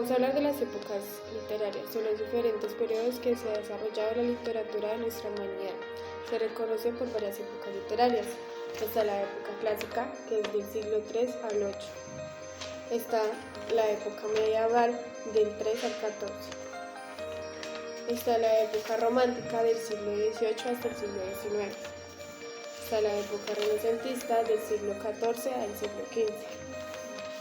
Vamos a hablar de las épocas literarias. Son los diferentes periodos que se ha desarrollado la literatura de nuestra humanidad. Se reconocen por varias épocas literarias. Está la época clásica, que es del siglo III al VIII. Está la época medieval, del III al XIV. Está la época romántica, del siglo XVIII hasta el siglo XIX. Está la época renacentista, del siglo XIV al siglo XV.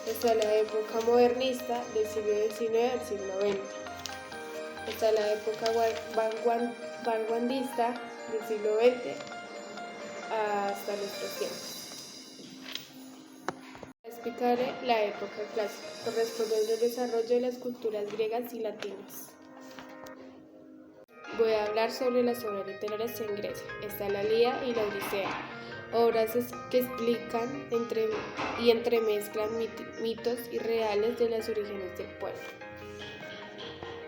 Está la época modernista, del siglo XIX al siglo XX. Está la época vanguardista, del siglo XX hasta nuestros tiempos. Explicaré la época clásica, correspondiente al desarrollo de las culturas griegas y latinas. Voy a hablar sobre las obras literarias en Grecia. Está la Ilíada y la Odisea, obras que explican y entremezclan mitos irreales de los orígenes del pueblo.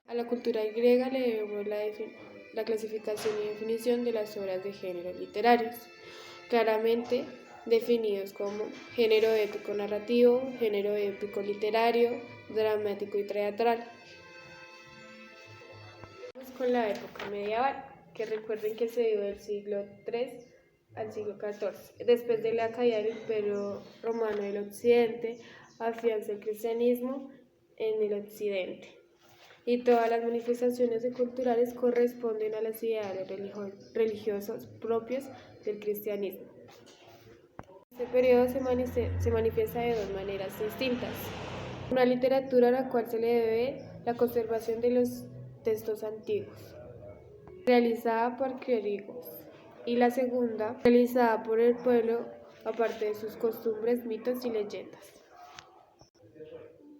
A la cultura griega le debemos la clasificación y definición de las obras de género literarios, claramente definidos como género épico narrativo, género épico literario, dramático y teatral. Vamos con la época medieval, que recuerden que se dio del siglo III al siglo XIV. Después de la caída del Imperio Romano del Occidente, afianza el cristianismo en el Occidente. Y todas las manifestaciones culturales corresponden a los ideales religiosos propios del cristianismo. Este periodo se manifiesta de dos maneras distintas. Una literatura a la cual se le debe la conservación de los textos antiguos, realizada por clérigos, y la segunda, realizada por el pueblo, aparte de sus costumbres, mitos y leyendas,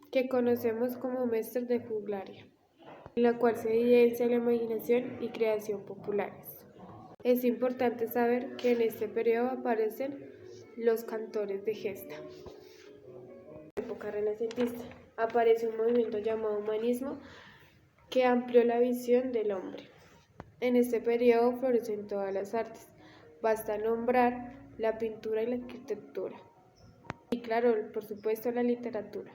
que conocemos como mestres de juglaria, en la cual se evidencia la imaginación y creación populares. Es importante saber que en este periodo aparecen los cantores de gesta. En la época renacentista aparece un movimiento llamado humanismo que amplió la visión del hombre. En este periodo florecen todas las artes, basta nombrar la pintura y la arquitectura. Y claro, por supuesto, la literatura.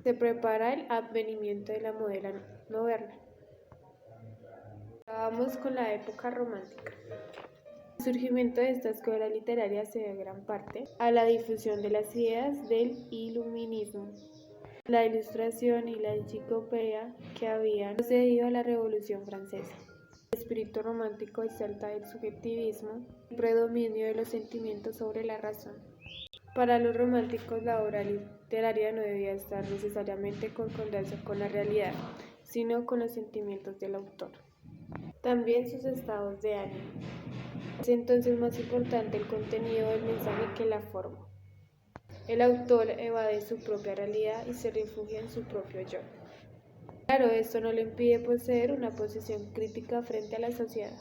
Se prepara el advenimiento de la moderna. Vamos con la época romántica. El surgimiento de esta escuela literaria se debe en gran parte a la difusión de las ideas del iluminismo, la ilustración y la enciclopedia que habían precedido a la Revolución Francesa. El espíritu romántico exalta el subjetivismo y el predominio de los sentimientos sobre la razón. Para los románticos, la obra literaria no debía estar necesariamente en concordancia con la realidad, sino con los sentimientos del autor. También sus estados de ánimo. Es entonces más importante el contenido del mensaje que la forma. El autor evade su propia realidad y se refugia en su propio yo. Claro, esto no le impide poseer una posición crítica frente a la sociedad.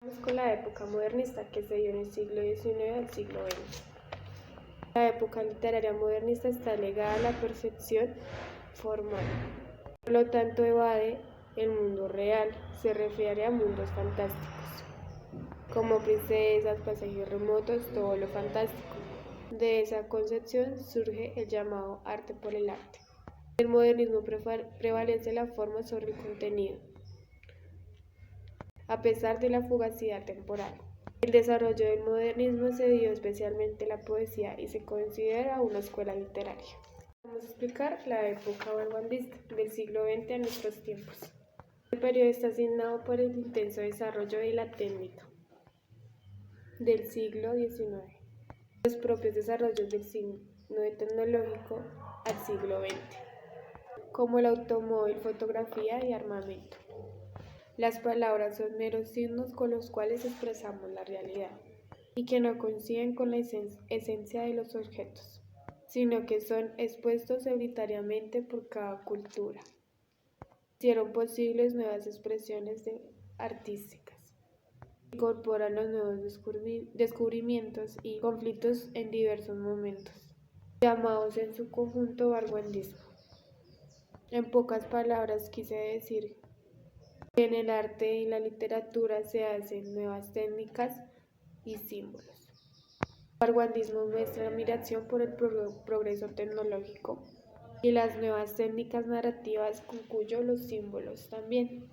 Vamos con la época modernista, que se dio en el siglo XIX al siglo XX. La época literaria modernista está ligada a la perfección formal. Por lo tanto, evade el mundo real, se refiere a mundos fantásticos, como princesas, pasajes remotos, todo lo fantástico. De esa concepción surge el llamado arte por el arte. En el modernismo prevalece la forma sobre el contenido, a pesar de la fugacidad temporal. El desarrollo del modernismo se dio especialmente en la poesía y se considera una escuela literaria. Vamos a explicar la época vanguardista del siglo XX a nuestros tiempos. El periodo está asignado por el intenso desarrollo de la técnica del siglo XIX, los propios desarrollos del signo tecnológico al siglo XX, como el automóvil, fotografía y armamento. Las palabras son meros signos con los cuales expresamos la realidad y que no coinciden con la esencia de los objetos, sino que son expuestos arbitrariamente por cada cultura. Hicieron posibles nuevas expresiones artísticas, incorporan los nuevos descubrimientos y conflictos en diversos momentos, llamados en su conjunto vanguardismo. En pocas palabras quise decir que en el arte y la literatura se hacen nuevas técnicas y símbolos. El vanguardismo muestra admiración por el progreso tecnológico y las nuevas técnicas narrativas concluyó los símbolos también.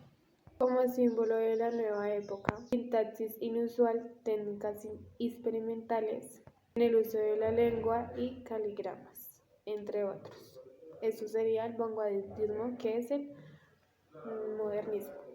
Como símbolo de la nueva época, sintaxis inusual, técnicas experimentales en el uso de la lengua y caligramas, entre otros. Eso sería el vanguardismo, que es el modernismo.